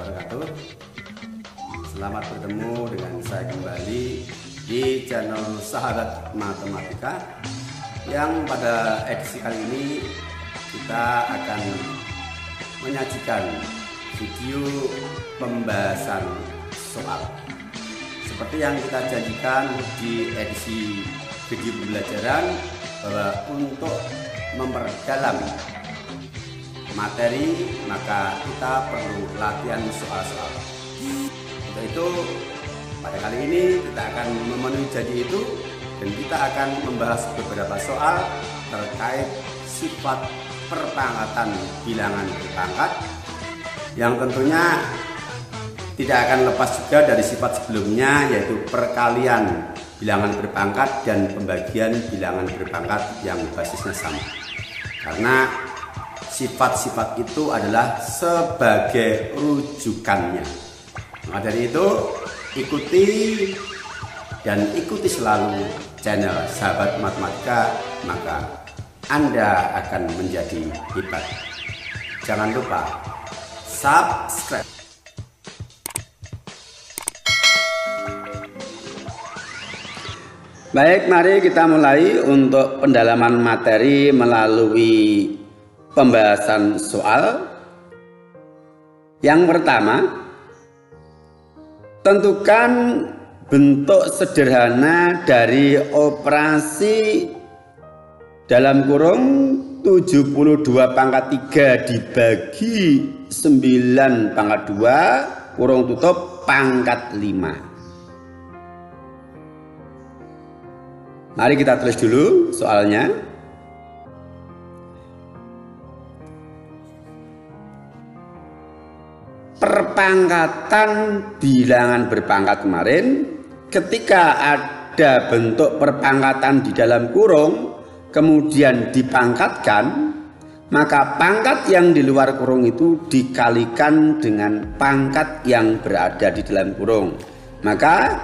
wabarakatuh. Selamat bertemu dengan saya kembali di channel Sahabat Matematika, yang pada edisi kali ini kita akan menyajikan video pembahasan soal seperti yang kita janjikan di edisi video pembelajaran, bahwa untuk memperdalam materi maka kita perlu latihan soal-soal. Untuk itu pada kali ini kita akan memenuhi janji itu, dan kita akan membahas beberapa soal terkait sifat perpangkatan bilangan berpangkat, yang tentunya tidak akan lepas juga dari sifat sebelumnya, yaitu perkalian bilangan berpangkat dan pembagian bilangan berpangkat yang basisnya sama. Karena sifat-sifat itu adalah sebagai rujukannya. Maka dari itu ikuti selalu channel Sahabat Matematika, maka Anda akan menjadi hebat. Jangan lupa subscribe. Baik, mari kita mulai untuk pendalaman materi melalui pembahasan soal. Yang pertama, tentukan bentuk sederhana dari operasi dalam kurung 72 pangkat 3 dibagi 9 pangkat 2 kurung tutup pangkat 5. Mari kita tulis dulu soalnya. Perpangkatan bilangan berpangkat kemarin, ketika ada bentuk perpangkatan di dalam kurung kemudian dipangkatkan, maka pangkat yang di luar kurung itu dikalikan dengan pangkat yang berada di dalam kurung. Maka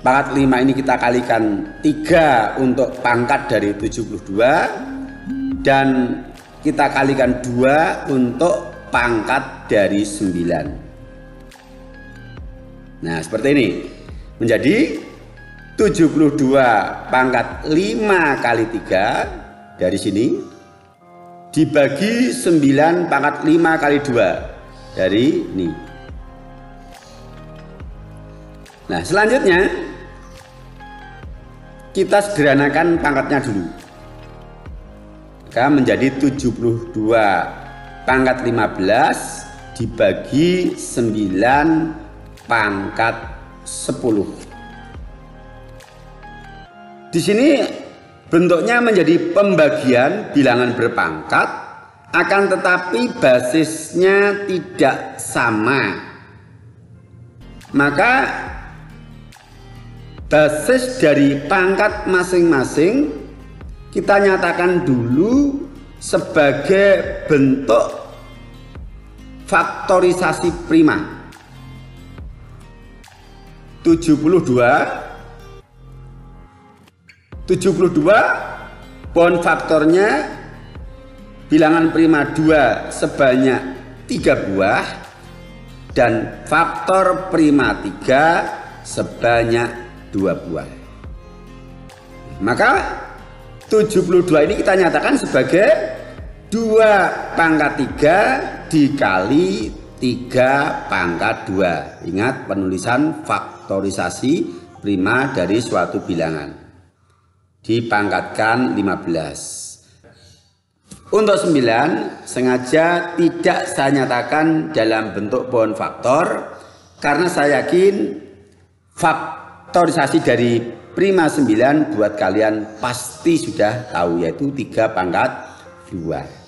pangkat 5 ini kita kalikan 3 untuk pangkat dari 72, dan kita kalikan 2 untuk pangkat dari 9. Nah, seperti ini. Menjadi 72 pangkat 5 kali 3 dari sini dibagi 9 pangkat 5 kali 2 dari ini. Nah, selanjutnya kita sederhanakan pangkatnya dulu. Maka menjadi 72 pangkat 15 dibagi 9 pangkat 10. Di sini bentuknya menjadi pembagian bilangan berpangkat, akan tetapi basisnya tidak sama. Maka basis dari pangkat masing-masing kita nyatakan dulu sebagai bentuk faktorisasi prima. 72 pohon faktornya bilangan prima 2 sebanyak 3 buah, dan faktor prima 3 sebanyak 2 buah. Maka 72 ini kita nyatakan sebagai 2 pangkat 3 dikali 3 pangkat 2. Ingat penulisan faktorisasi prima dari suatu bilangan. Dipangkatkan 15. Untuk 9 sengaja tidak saya nyatakan dalam bentuk pohon faktor, karena saya yakin faktorisasi dari prima 9 buat kalian pasti sudah tahu, yaitu 3 pangkat 2.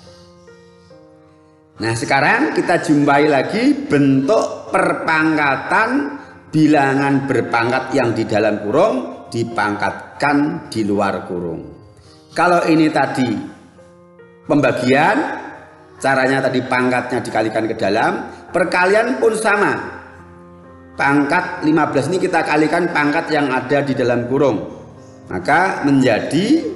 Nah, sekarang kita jumpai lagi bentuk perpangkatan bilangan berpangkat yang di dalam kurung dipangkatkan di luar kurung. Kalau ini tadi pembagian, caranya tadi pangkatnya dikalikan ke dalam, perkalian pun sama. Pangkat 15 ini kita kalikan pangkat yang ada di dalam kurung, maka menjadi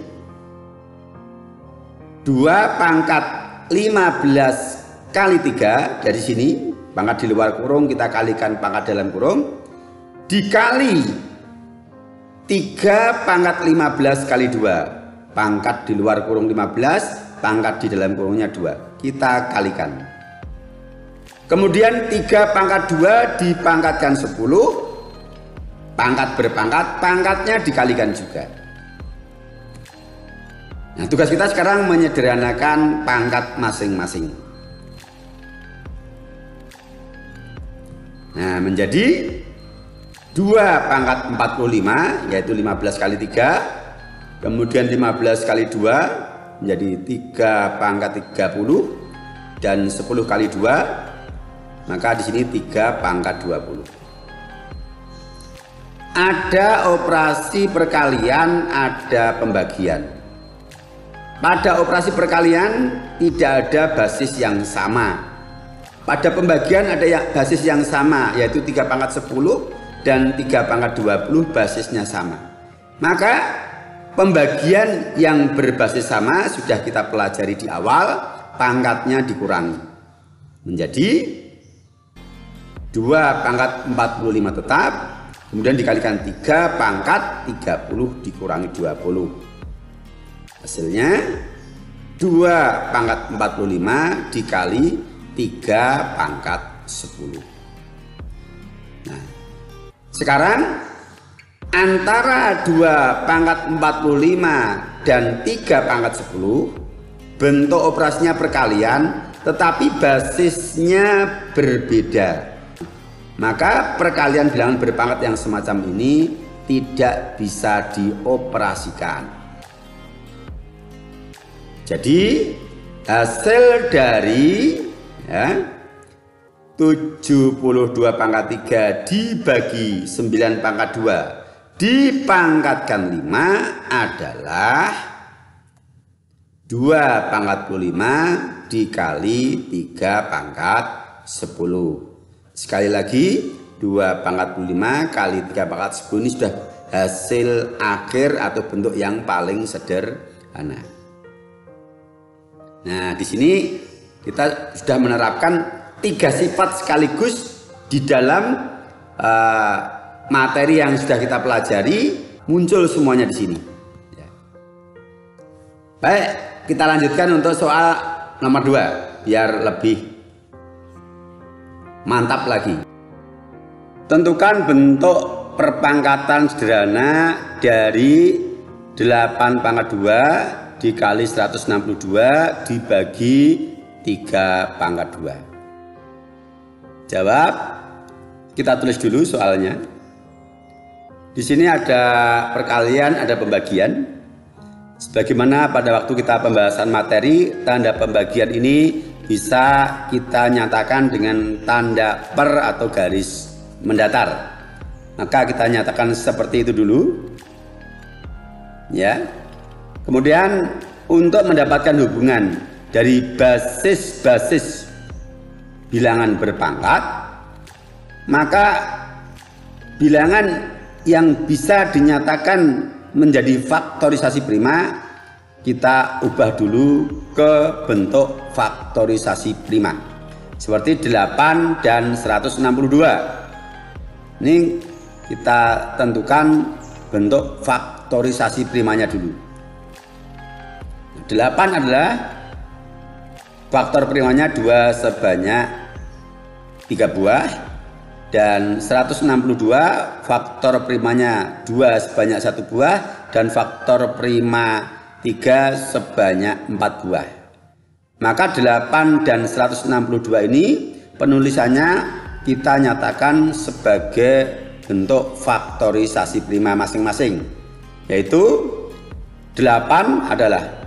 2 pangkat 15 kali 3 dari sini pangkat di luar kurung kita kalikan pangkat dalam kurung, dikali 3 pangkat 15 kali 2. Pangkat di luar kurung 15, pangkat di dalam kurungnya 2. Kita kalikan. Kemudian 3 pangkat 2 dipangkatkan 10. Pangkat berpangkat, pangkatnya dikalikan juga. Nah, tugas kita sekarang menyederhanakan pangkat masing-masing. Nah, menjadi 2 pangkat 45, yaitu 15 kali 3. Kemudian 15 kali 2 menjadi 3 pangkat 30. Dan 10 kali 2, maka di sini 3 pangkat 20. Ada operasi perkalian, ada pembagian. Pada operasi perkalian tidak ada basis yang sama. Pada pembagian ada basis yang sama, yaitu 3 pangkat 10 dan 3 pangkat 20 basisnya sama. Maka pembagian yang berbasis sama sudah kita pelajari di awal, pangkatnya dikurangi. Menjadi 2 pangkat 45 tetap, kemudian dikalikan 3 pangkat 30 dikurangi 20. Hasilnya 2 pangkat 45 dikali 3 pangkat 10. Nah, sekarang antara 2 pangkat 45 dan 3 pangkat 10 bentuk operasinya perkalian, tetapi basisnya berbeda. Maka perkalian bilangan berpangkat yang semacam ini tidak bisa dioperasikan. Jadi hasil dari 72 pangkat 3 dibagi 9 pangkat 2 dipangkatkan 5 adalah 2 pangkat 25 dikali 3 pangkat 10. Sekali lagi 2 pangkat 25 kali 3 pangkat 10 ini sudah hasil akhir atau bentuk yang paling sederhana. Nah, di sini kita sudah menerapkan 3 sifat sekaligus di dalam materi yang sudah kita pelajari, muncul semuanya di sini. Baik, kita lanjutkan untuk soal nomor 2 biar lebih mantap lagi. Tentukan bentuk perpangkatan sederhana dari 8 pangkat 2 dikali 162 dibagi 3 pangkat 2. Jawab, kita tulis dulu soalnya. Di sini ada perkalian, ada pembagian. Sebagaimana pada waktu kita pembahasan materi, tanda pembagian ini bisa kita nyatakan dengan tanda per atau garis mendatar. Maka kita nyatakan seperti itu dulu. Ya. Kemudian untuk mendapatkan hubungan dari basis-basis bilangan berpangkat, maka bilangan yang bisa dinyatakan menjadi faktorisasi prima kita ubah dulu ke bentuk faktorisasi prima. Seperti 8 dan 162. Ini kita tentukan bentuk faktorisasi primanya dulu. 8 adalah faktor primanya 2 sebanyak 3 buah. Dan 162 faktor primanya 2 sebanyak 1 buah. Dan faktor prima 3 sebanyak 4 buah. Maka 8 dan 162 ini penulisannya kita nyatakan sebagai bentuk faktorisasi prima masing-masing. Yaitu 8 adalah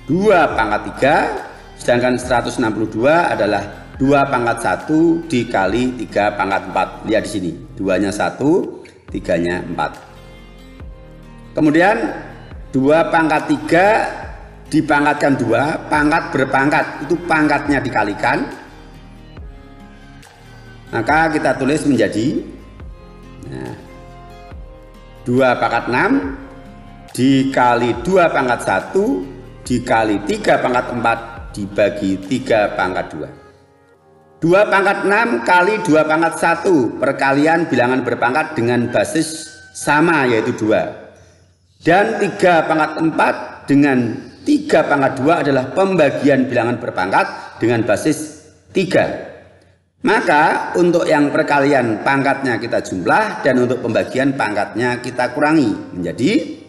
2 pangkat 3, sedangkan 162 adalah 2 pangkat 1 dikali 3 pangkat 4. Lihat di sini, 2-nya 1, 3-nya 4. Kemudian 2 pangkat 3 dipangkatkan 2, pangkat berpangkat, itu pangkatnya dikalikan. Maka kita tulis menjadi 2 pangkat 6 dikali 2 pangkat 1 dikali 3 pangkat 4 dibagi 3 pangkat 2. 2 pangkat 6 kali 2 pangkat 1 perkalian bilangan berpangkat dengan basis sama yaitu 2. Dan 3 pangkat 4 dengan 3 pangkat 2 adalah pembagian bilangan berpangkat dengan basis 3. Maka untuk yang perkalian pangkatnya kita jumlah dan untuk pembagian pangkatnya kita kurangi menjadi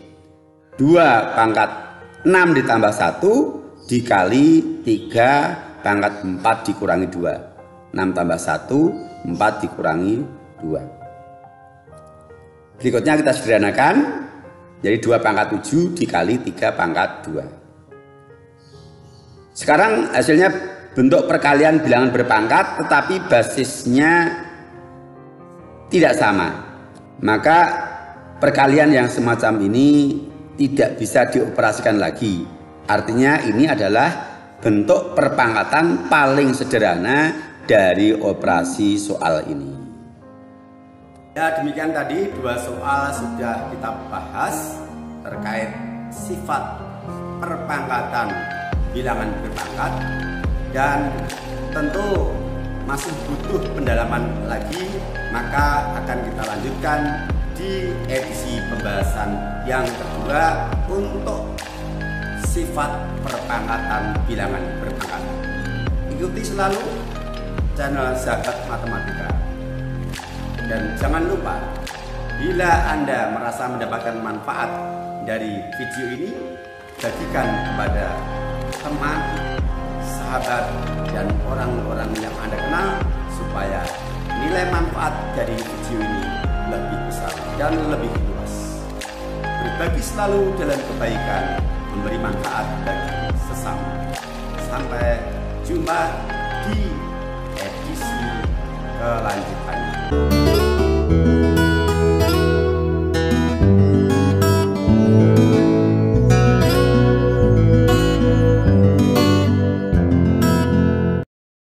2 pangkat 6 ditambah 1 dikali 3 pangkat 4 dikurangi 2. 6 tambah 1, 4 dikurangi 2. Berikutnya kita sederhanakan. Jadi 2 pangkat 7 dikali 3 pangkat 2. Sekarang hasilnya bentuk perkalian bilangan berpangkat tetapi basisnya tidak sama. Maka perkalian yang semacam ini tidak bisa dioperasikan lagi. Artinya ini adalah bentuk perpangkatan paling sederhana dari operasi soal ini. Ya, demikian tadi 2 soal sudah kita bahas terkait sifat perpangkatan bilangan berpangkat, dan tentu masih butuh pendalaman lagi, maka akan kita lanjutkan di edisi pembahasan yang kedua untuk sifat perpangkatan bilangan berpangkat. Ikuti selalu channel Zakat Matematika. Dan jangan lupa, bila Anda merasa mendapatkan manfaat dari video ini, bagikan kepada teman, sahabat, dan orang-orang yang Anda kenal supaya nilai manfaat dari video ini lebih besar dan lebih luas. Berbagi selalu dalam kebaikan, memberi manfaat bagi sesama. Sampai jumpa di edisi kelanjutan.